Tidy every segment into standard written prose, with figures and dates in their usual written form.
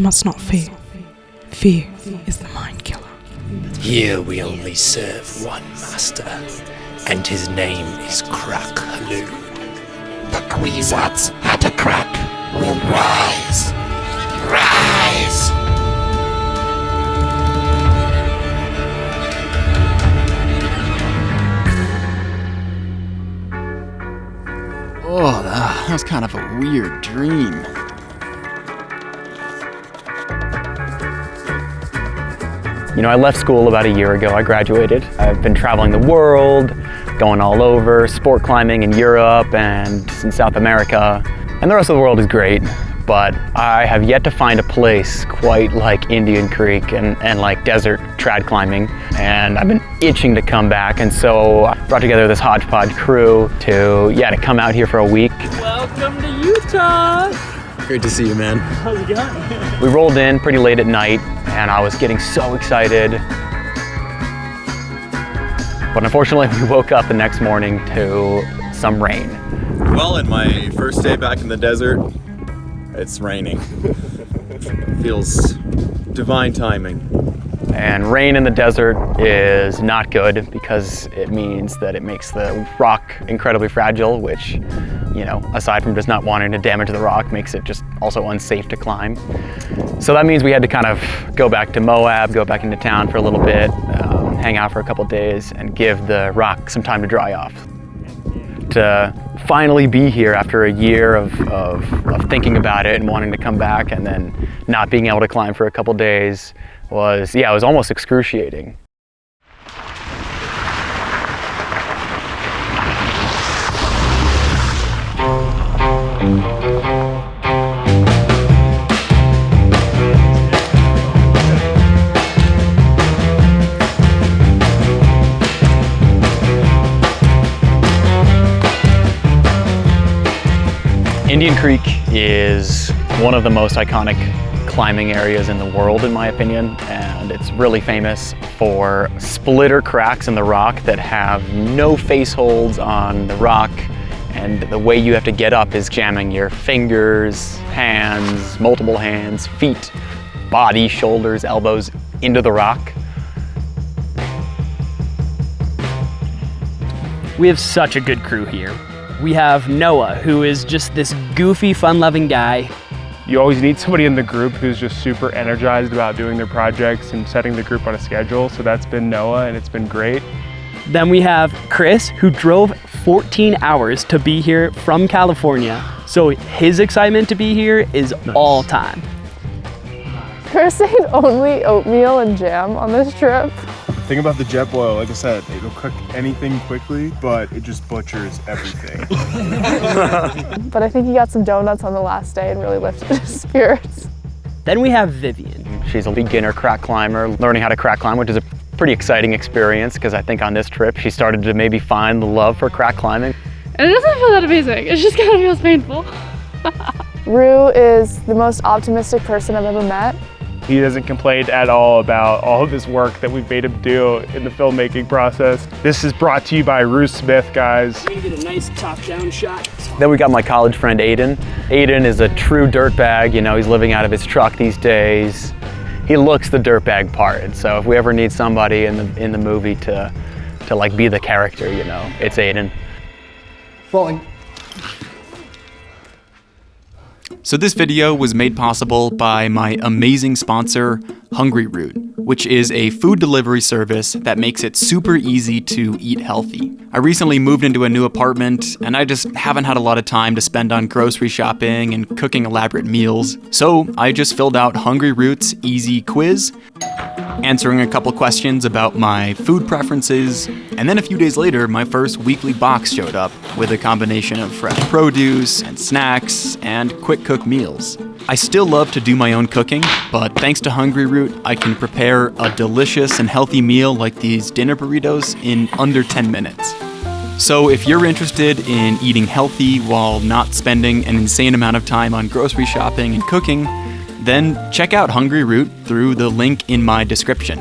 must not fear. Fear is the mind killer. Here we only serve one master, and his name is Crack Haloo. The Kwisatz Haderach will rise. Rise! Oh, that was kind of a weird dream. You know, I left school about a year ago. I graduated. I've been traveling the world, going all over, sport climbing in Europe and in South America. And the rest of the world is great, but I have yet to find a place quite like Indian Creek and like desert trad climbing. And I've been itching to come back. And so I brought together this hodgepodge crew to come out here for a week. Welcome to Utah! Great to see you, man. How's it going? We rolled in pretty late at night and I was getting so excited. But unfortunately, we woke up the next morning to some rain. Well, in my first day back in the desert, it's raining. Feels divine timing. And rain in the desert is not good because it means that it makes the rock incredibly fragile, which, you know, aside from just not wanting to damage the rock, makes it just also unsafe to climb. So that means we had to kind of go back to Moab, go back into town for a little bit, hang out for a couple days and give the rock some time to dry off. To finally be here after a year of thinking about it and wanting to come back and then not being able to climb for a couple days was, it was almost excruciating. Indian Creek is one of the most iconic climbing areas in the world, in my opinion, and it's really famous for splitter cracks in the rock that have no face holds on the rock, and the way you have to get up is jamming your fingers, hands, multiple hands, feet, body, shoulders, elbows into the rock. We have such a good crew here. We have Noah, who is just this goofy, fun-loving guy. You always need somebody in the group who's just super energized about doing their projects and setting the group on a schedule, so that's been Noah, and it's been great. Then we have Chris, who drove 14 hours to be here from California, so his excitement to be here is all time. Chris ate only oatmeal and jam on this trip. The thing about the Jetboil, like I said, it'll cook anything quickly, but it just butchers everything. But I think he got some donuts on the last day and really lifted his spirits. Then we have Vivian. She's a beginner crack climber, learning how to crack climb, which is a pretty exciting experience because I think on this trip she started to maybe find the love for crack climbing. And it doesn't feel that amazing, it just kind of feels painful. Rue is the most optimistic person I've ever met. He doesn't complain at all about all of his work that we've made him do in the filmmaking process. This is brought to you by Rue Smith, guys. We get a nice top-down shot. Then we got my college friend Aiden. Aiden is a true dirtbag, you know, he's living out of his truck these days. He looks the dirtbag part, and so if we ever need somebody in the movie to like be the character, you know, it's Aiden. Falling. So this video was made possible by my amazing sponsor, Hungryroot, which is a food delivery service that makes it super easy to eat healthy. I recently moved into a new apartment, and I just haven't had a lot of time to spend on grocery shopping and cooking elaborate meals. So I just filled out Hungryroot's easy quiz, answering a couple questions about my food preferences, and then a few days later, my first weekly box showed up with a combination of fresh produce and snacks and quick cook meals. I still love to do my own cooking, but thanks to Hungryroot, I can prepare a delicious and healthy meal like these dinner burritos in under 10 minutes. So if you're interested in eating healthy while not spending an insane amount of time on grocery shopping and cooking, then check out Hungryroot through the link in my description,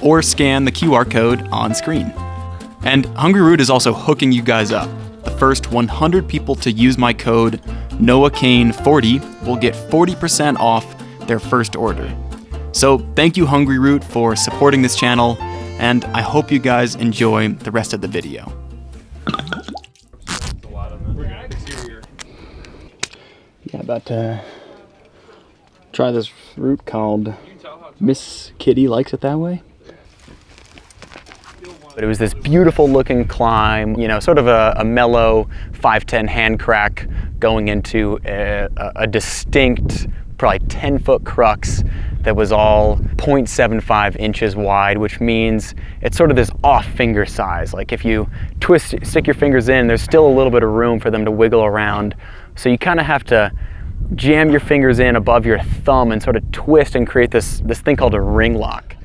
or scan the QR code on screen. And Hungryroot is also hooking you guys up. The first 100 people to use my code NoahKane40 will get 40% off their first order. So thank you Hungry Root for supporting this channel, and I hope you guys enjoy the rest of the video. Yeah, about to try this root called Miss Kitty Likes It That Way. But it was this beautiful looking climb, you know, sort of a mellow 5'10" hand crack going into a distinct, probably 10-foot crux that was all 0.75 inches wide, which means it's sort of this off finger size. Like if you stick your fingers in, there's still a little bit of room for them to wiggle around. So you kind of have to jam your fingers in above your thumb and sort of twist and create this thing called a ring lock.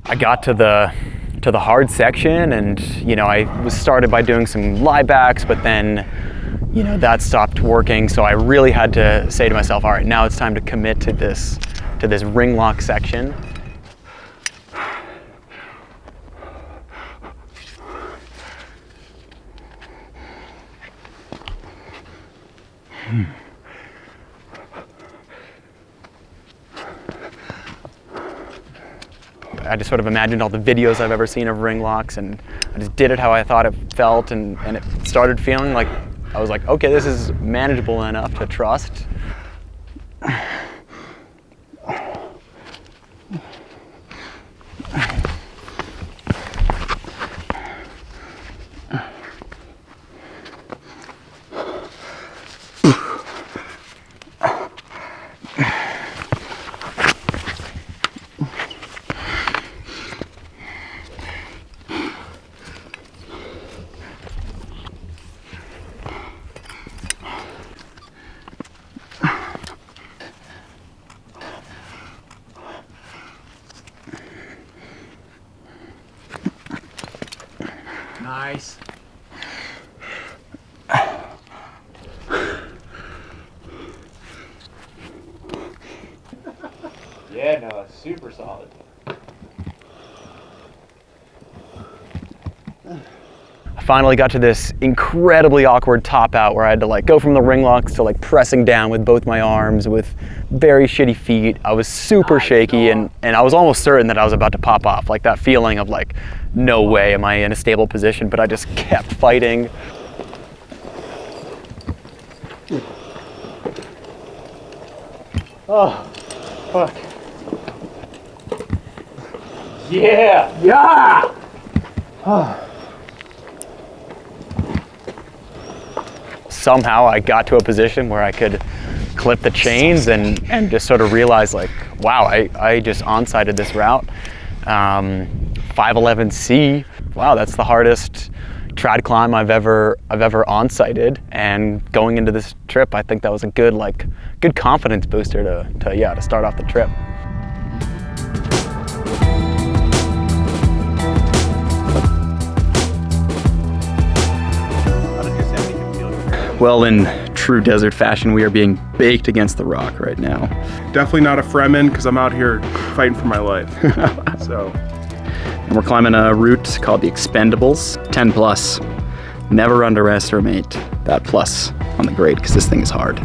I got to the hard section, and you know, I was started by doing some lie backs, but then you know, that stopped working, so I really had to say to myself, all right, now it's time to commit to this ring lock section. I just sort of imagined all the videos I've ever seen of ring locks, and I just did it how I thought it felt, and it started feeling like, I was like, okay, this is manageable enough to trust. Nice. Yeah, no, super solid. I finally got to this incredibly awkward top out where I had to like go from the ring locks to like pressing down with both my arms with very shitty feet. I was super shaky, and I was almost certain that I was about to pop off. Like that feeling of like, no way am I in a stable position, but I just kept fighting. Oh, fuck. Yeah! Yeah! Oh. Somehow I got to a position where I could clip the chains and just sort of realize like, wow, I just on-sighted this route. 511C, wow, that's the hardest trad climb I've ever on-sighted, and going into this trip, I think that was a good confidence booster to start off the trip. Well, in true desert fashion, we are being baked against the rock right now. Definitely not a Fremen, because I'm out here fighting for my life. So. And we're climbing a route called the Expendables, 10 plus. Never underestimate that plus on the grade, because this thing is hard.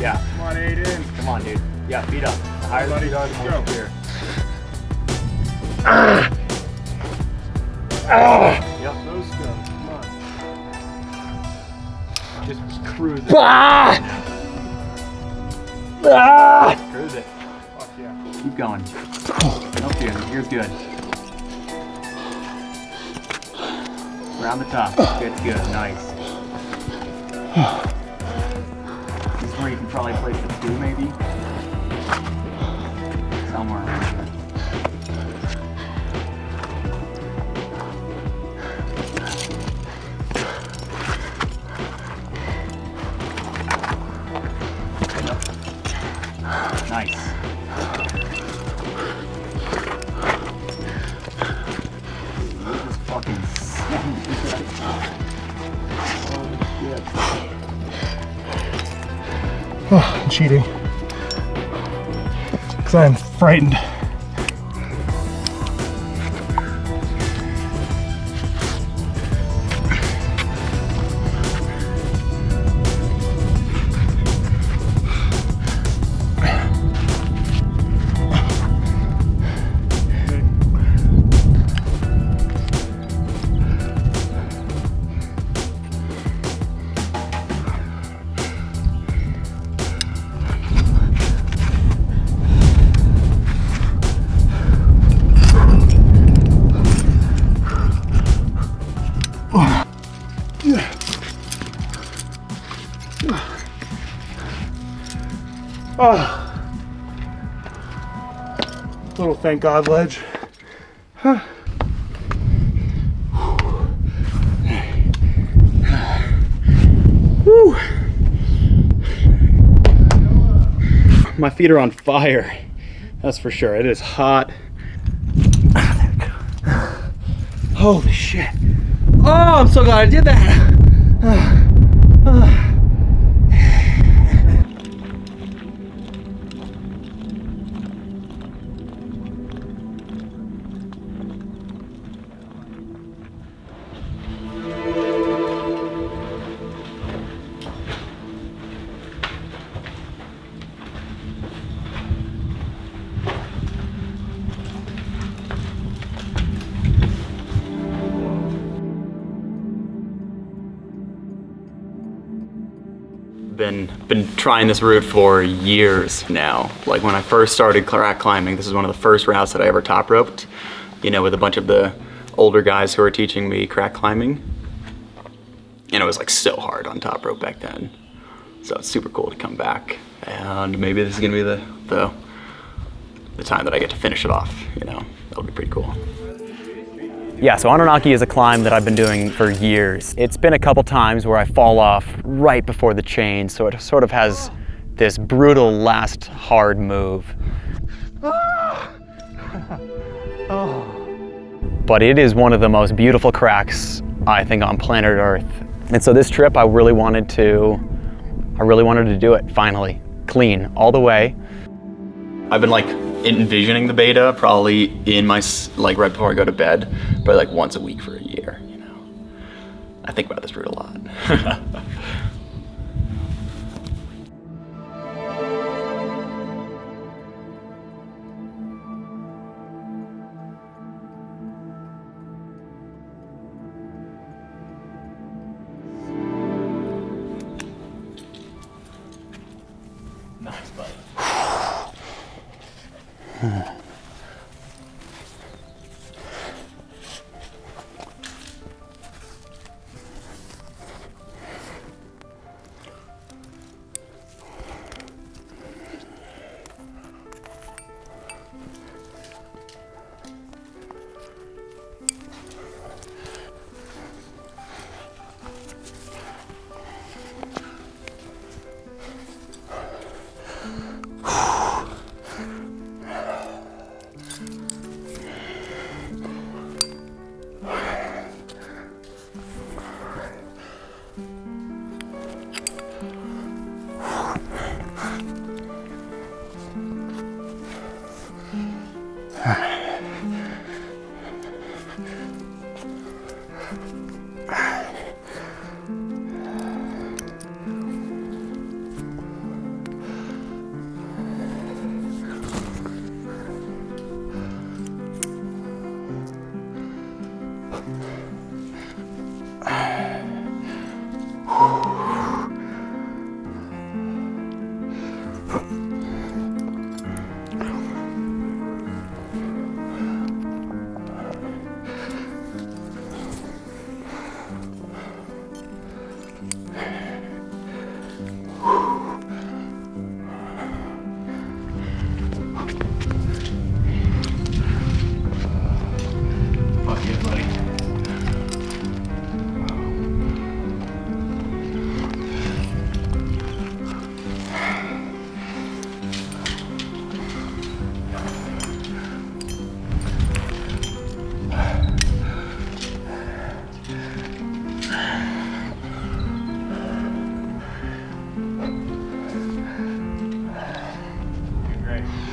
Yeah. Come on, Aiden. Come on, dude. Yeah, feet up. The higher the feet are, the more secure. Yep. Those go. Come on. Just cruise it. Cruise it. Fuck yeah. Keep going. Nope, dude. Here's good. Around the top. Good, good. Nice. This is where you can probably place the 2, maybe. Somewhere around here. Nice. Oh, I'm cheating. Because I am frightened. Oh, little thank God ledge. Huh. Woo. My feet are on fire. That's for sure. It is hot. Holy shit. Oh, I'm so glad I did that. Been trying this route for years now. Like when I first started crack climbing, this is one of the first routes that I ever top roped, you know, with a bunch of the older guys who were teaching me crack climbing. And it was like so hard on top rope back then. So it's super cool to come back. And maybe this is gonna be the time that I get to finish it off, you know, that'll be pretty cool. Yeah, so Anunnaki is a climb that I've been doing for years. It's been a couple times where I fall off right before the chain, so it sort of has this brutal last hard move. But it is one of the most beautiful cracks, I think, on planet Earth. And so this trip, I really wanted to do it, finally. Clean, all the way. I've been like envisioning the beta probably in my, like right before I go to bed, but like once a week for a year, you know. I think about this route a lot. Nice, buddy. Okay.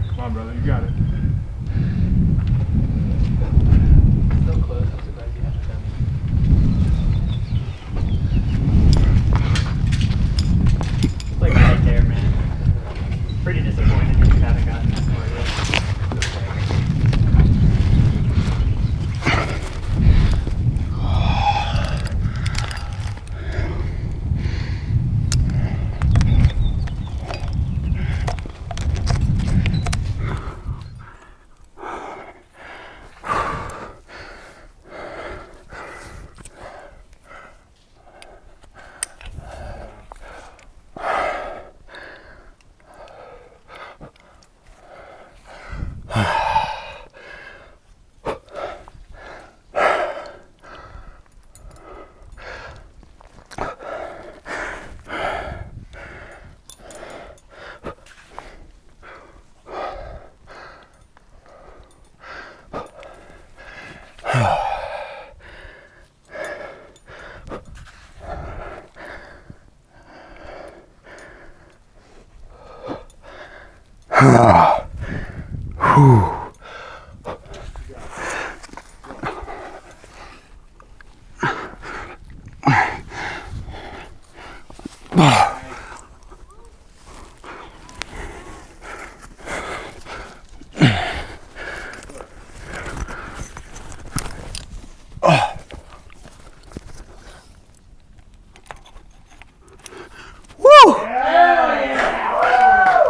Come on, brother, you got it. So close, I'm surprised you haven't done it. Like right there, man. Pretty disappointed that you haven't gotten that far yet.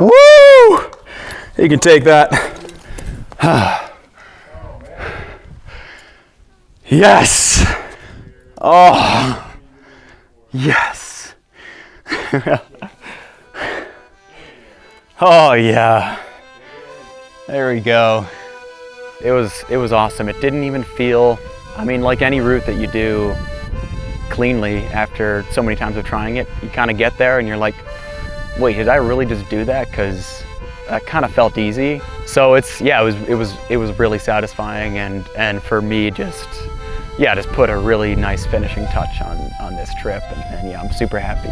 Woo! You can take that. Yes. Oh. Yes. Oh yeah. There we go. It was awesome. It didn't even feel, I mean, like any route that you do cleanly after so many times of trying it, you kind of get there and you're like, wait, did I really just do that? Because that kind of felt easy. So it was really satisfying, and for me just put a really nice finishing touch on this trip, and yeah, I'm super happy.